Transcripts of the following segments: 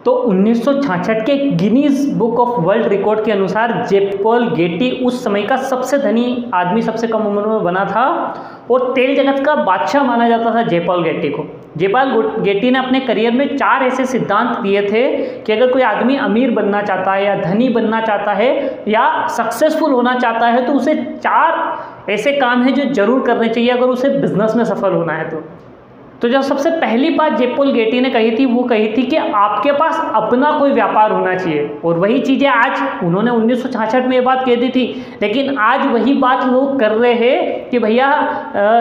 तो 1966 के Guinness book of world record के अनुसार जेपॉल गेटी उस समय का सबसे धनी आदमी सबसे कम उम्र में बना था और तेल जगत का बादशाह माना जाता था जेपॉल गेटी को। जेपॉल गेटी ने अपने करियर में 4 ऐसे सिद्धांत दिए थे कि अगर कोई आदमी अमीर बनना चाहता है या धनी बनना चाहता है या सक्सेसफुल होना चाहता है तो उसे 4 ऐसे काम हैं जो जरूर करने चाहिए अगर उसे बिजनेस में सफल होना है तो जो सबसे पहली बात जेपॉल गेटी ने कही थी वो कही थी कि आपके पास अपना कोई व्यापार होना चाहिए। और वही चीज़ें आज उन्होंने 1966 में ये बात कह दी थी, लेकिन आज वही बात लोग कर रहे हैं कि भैया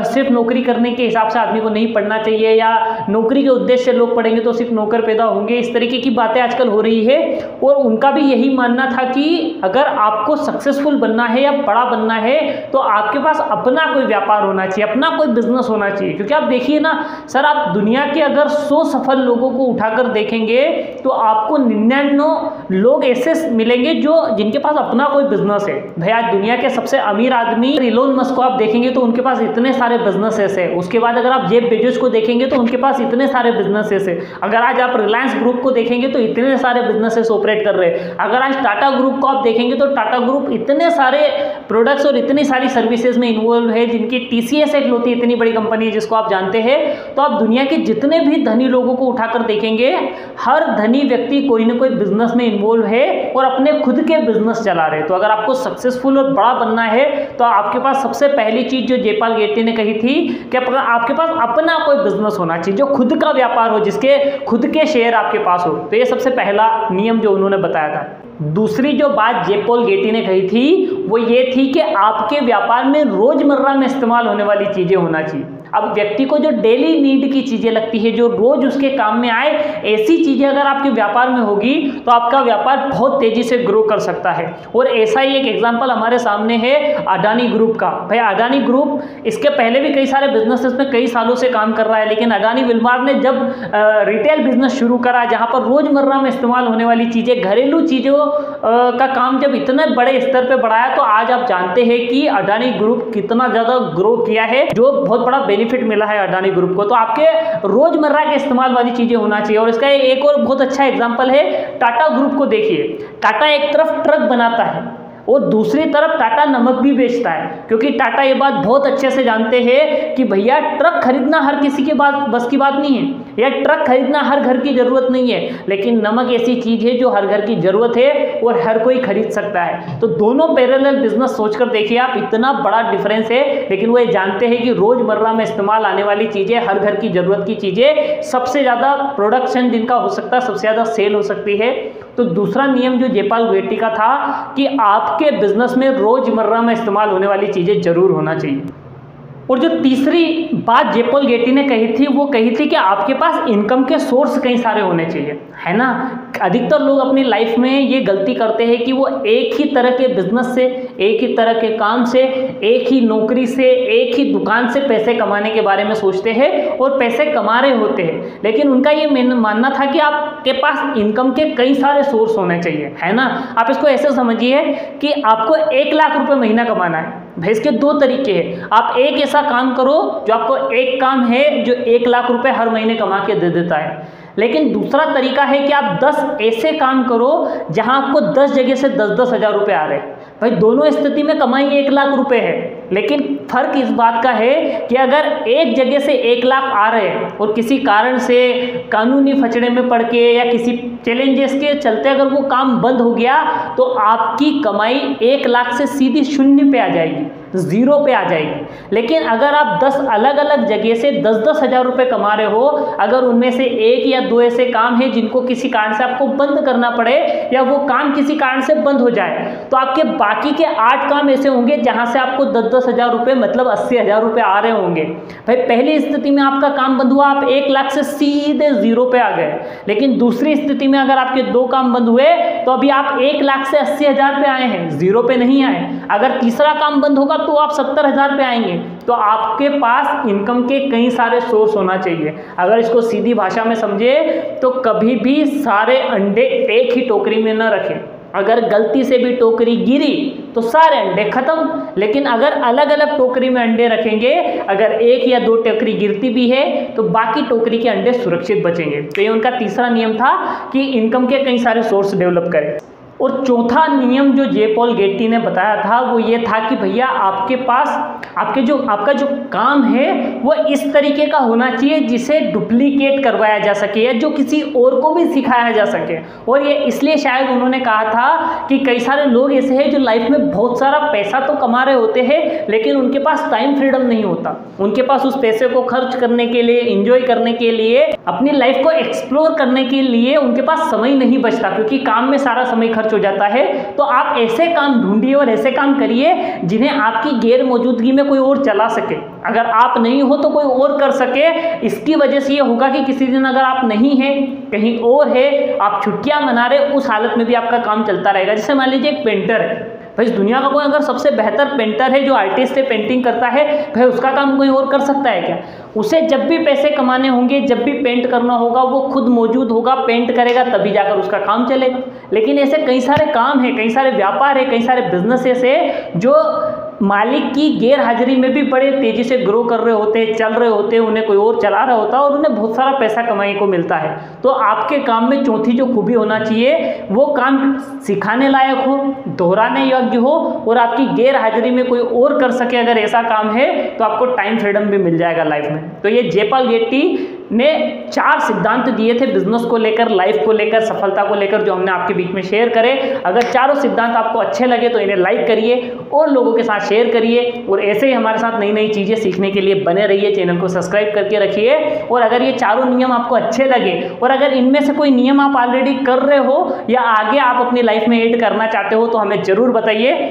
सिर्फ नौकरी करने के हिसाब से आदमी को नहीं पढ़ना चाहिए या नौकरी के उद्देश्य से लोग पढ़ेंगे तो सिर्फ नौकर पैदा होंगे। इस तरीके की बातें आजकल हो रही है और उनका भी यही मानना था कि अगर आपको सक्सेसफुल बनना है या बड़ा बनना है तो आपके पास अपना कोई व्यापार होना चाहिए, अपना कोई बिजनेस होना चाहिए। क्योंकि आप देखिए ना सर, आप दुनिया के अगर 100 सफल लोगों को उठाकर देखेंगे तो आपको 99 लोग ऐसे मिलेंगे जो जिनके पास अपना कोई बिजनेस है। भैया आज दुनिया के सबसे अमीर आदमी इलोन मस्क को आप देखेंगे तो उनके पास इतने सारे बिजनेसेस है। उसके बाद अगर आप जेफ बेजोस को देखेंगे तो उनके पास इतने सारे बिजनेसेस है। अगर आज आप रिलायंस ग्रुप को देखेंगे तो इतने सारे बिजनेसेस ऑपरेट कर रहे हैं। अगर आज टाटा ग्रुप को आप देखेंगे तो टाटा ग्रुप इतने सारे प्रोडक्ट्स और इतनी सारी सर्विसेज में इन्वॉल्व है, जिनकी टीसीएस एक होती है, इतनी बड़ी कंपनी है जिसको आप जानते हैं। तो आप दुनिया के जितने भी धनी लोगों को उठाकर देखेंगे, हर धनी व्यक्ति कोई ना कोई बिजनेस में इन्वॉल्व है और अपने खुद के बिजनेस चला रहे हैं। तो अगर आपको सक्सेसफुल और बड़ा बनना है तो आपके पास सबसे पहली चीज जो जेपॉल गेटी ने कही थी कि आपके पास अपना कोई बिजनेस होना चाहिए, जो खुद का व्यापार हो, जिसके खुद के शेयर आपके पास हो। तो ये सबसे पहला नियम जो उन्होंने बताया था। दूसरी जो बात जेपॉल गेटी ने कही थी वो ये थी कि आपके व्यापार में रोजमर्रा में इस्तेमाल होने वाली चीजें होना चाहिए। अब व्यक्ति को जो डेली नीड की चीजें लगती है, जो रोज उसके काम में आए, ऐसी चीजें अगर आपके व्यापार में होगी तो आपका व्यापार बहुत तेजी से ग्रो कर सकता है। और ऐसा ही एक एग्जांपल हमारे सामने है अडानी ग्रुप का। भाई अडानी ग्रुप इसके पहले भी कई सारे बिजनेसेस में कई सालों से काम कर रहा है, लेकिन अडानी विल्मार ने जब रिटेल बिजनेस शुरू करा, जहां पर रोजमर्रा में इस्तेमाल होने वाली चीजें, घरेलू चीजों का काम जब इतने बड़े स्तर पर बढ़ाया तो आज आप जानते हैं कि अडानी ग्रुप कितना ज्यादा ग्रो किया है, जो बहुत बड़ा बेनिफिट मिला है अडानी ग्रुप को। तो आपके रोजमर्रा के इस्तेमाल वाली चीजें होना चाहिए। और इसका एक और बहुत अच्छा एग्जांपल है, टाटा ग्रुप को देखिए। टाटा एक तरफ ट्रक बनाता है और दूसरी तरफ टाटा नमक भी बेचता है, क्योंकि टाटा ये बात बहुत अच्छे से जानते हैं कि भैया ट्रक खरीदना हर किसी के बस की बात नहीं है, या ट्रक खरीदना हर घर की जरूरत नहीं है, लेकिन नमक ऐसी चीज है जो हर घर की जरूरत है और हर कोई खरीद सकता है। तो दोनों पैरेलल बिजनेस सोचकर देखिए आप, इतना बड़ा डिफरेंस है, लेकिन वो ये जानते हैं कि रोजमर्रा में इस्तेमाल आने वाली चीजें, हर घर की जरूरत की चीजें, सबसे ज्यादा प्रोडक्शन जिनका हो सकता है, सबसे ज्यादा सेल हो सकती है। तो दूसरा नियम जो जेपॉल गेटी का था कि आपके बिजनेस में रोजमर्रा में इस्तेमाल होने वाली चीजें जरूर होना चाहिए। और जो तीसरी बात जेपॉल गेटी ने कही थी वो कही थी कि आपके पास इनकम के सोर्स कई सारे होने चाहिए, है ना। अधिकतर लोग अपनी लाइफ में ये गलती करते हैं कि वो एक ही तरह के बिजनेस से, एक ही तरह के काम से, एक ही नौकरी से, एक ही दुकान से पैसे कमाने के बारे में सोचते हैं और पैसे कमा रहे होते हैं, लेकिन उनका ये मानना था कि आपके पास इनकम के कई सारे सोर्स होने चाहिए, है ना। आप इसको ऐसे समझिए कि आपको 1 लाख रुपए महीना कमाना है। भाई इसके 2 तरीके हैं। आप एक ऐसा काम करो जो आपको एक काम है जो 1 लाख रुपए हर महीने कमा के दे देता है, लेकिन दूसरा तरीका है कि आप 10 ऐसे काम करो जहां आपको 10 जगह से 10-10 हज़ार रुपए आ रहे हैं। भाई दोनों स्थिति में कमाई 1 लाख रुपए है, लेकिन फर्क इस बात का है कि अगर एक जगह से 1 लाख आ रहे हैं और किसी कारण से कानूनी फचड़े में पड़ के या किसी चैलेंजेस के चलते अगर वो काम बंद हो गया तो आपकी कमाई 1 लाख से सीधी 0 पे आ जाएगी, 0 पे आ जाएगी। लेकिन अगर आप 10 अलग अलग जगह से 10-10 हज़ार रुपए कमा रहे हो, अगर उनमें से 1 या 2 ऐसे काम है जिनको किसी कारण से आपको बंद करना पड़े या वो काम किसी कारण से बंद हो जाए, तो आपके बाकी के 8 काम ऐसे होंगे जहां से आपको 10-10 हज़ार रुपए मतलब 80 हज़ार रुपए आ रहे होंगे। भाई पहली स्थिति में आपका काम बंद हुआ, आप 1 लाख से सीधे 0 पे आ गए, लेकिन दूसरी स्थिति में अगर आपके 2 काम बंद हुए तो अभी आप 1 लाख से 80 हज़ार पे आए हैं, 0 पे नहीं आए। अगर तीसरा काम बंद होगा तो आप 70 हज़ार पे आएंगे। तो आपके पास इनकम के कई सारे सोर्स होना चाहिए। अगर इसको सीधी भाषा में समझे तो कभी भी सारे अंडे एक ही टोकरी में न रखें। अगर गलती से भी टोकरी गिरी तो सारे अंडे खत्म, लेकिन अगर अलग अलग टोकरी में अंडे रखेंगे, अगर 1 या 2 टोकरी गिरती भी है तो बाकी टोकरी के अंडे सुरक्षित बचेंगे। तो ये उनका तीसरा नियम था कि इनकम के कई सारे सोर्स डेवलप करें। और चौथा नियम जो जे पॉल गेटी ने बताया था वो ये था कि भैया आपके पास आपका जो काम है वो इस तरीके का होना चाहिए जिसे डुप्लीकेट करवाया जा सके या जो किसी और को भी सिखाया जा सके। और ये इसलिए शायद उन्होंने कहा था कि कई सारे लोग ऐसे हैं जो लाइफ में बहुत सारा पैसा तो कमा रहे होते हैं लेकिन उनके पास टाइम फ्रीडम नहीं होता। उनके पास उस पैसे को खर्च करने के लिए, एंजॉय करने के लिए, अपनी लाइफ को एक्सप्लोर करने के लिए उनके पास समय नहीं बचता क्योंकि काम में सारा समय खर्च हो जाता है। तो आप ऐसे काम ढूंढिए और ऐसे काम करिए जिन्हें आपकी गैर मौजूदगी में कोई और चला सके। अगर आप नहीं हो तो कोई और कर सके। इसकी वजह से ये होगा कि किसी दिन अगर आप नहीं हैं, कहीं और है, आप छुट्टियां मना रहे, उस हालत में भी आपका काम चलता रहेगा। जैसे मान लीजिए एक पेंटर है, भाई इस दुनिया का कोई अगर सबसे बेहतर पेंटर है, जो आर्टिस्ट है, पेंटिंग करता है, भाई उसका काम कोई और कर सकता है क्या? उसे जब भी पैसे कमाने होंगे, जब भी पेंट करना होगा, वो खुद मौजूद होगा, पेंट करेगा, तभी जाकर उसका काम चलेगा। लेकिन ऐसे कई सारे काम है, कई सारे व्यापार है, कई सारे बिजनेसेस है जो मालिक की गैर हाजिरी में भी बड़े तेजी से ग्रो कर रहे होते हैं, चल रहे होते हैं, उन्हें कोई और चला रहा होता है और उन्हें बहुत सारा पैसा कमाने को मिलता है। तो आपके काम में चौथी जो खूबी होना चाहिए वो काम सिखाने लायक हो, दोहराने योग्य हो और आपकी गैर हाजिरी में कोई और कर सके। अगर ऐसा काम है तो आपको टाइम फ्रीडम भी मिल जाएगा लाइफ में। तो ये जे पॉल गेटी ने 4 सिद्धांत दिए थे बिजनेस को लेकर, लाइफ को लेकर, सफलता को लेकर, जो हमने आपके बीच में शेयर करे। अगर चारों सिद्धांत आपको अच्छे लगे तो इन्हें लाइक करिए और लोगों के साथ शेयर करिए और ऐसे ही हमारे साथ नई नई चीज़ें सीखने के लिए बने रहिए। चैनल को सब्सक्राइब करके रखिए। और अगर ये चारों नियम आपको अच्छे लगे और अगर इनमें से कोई नियम आप ऑलरेडी कर रहे हो या आगे आप अपनी लाइफ में ऐड करना चाहते हो तो हमें ज़रूर बताइए।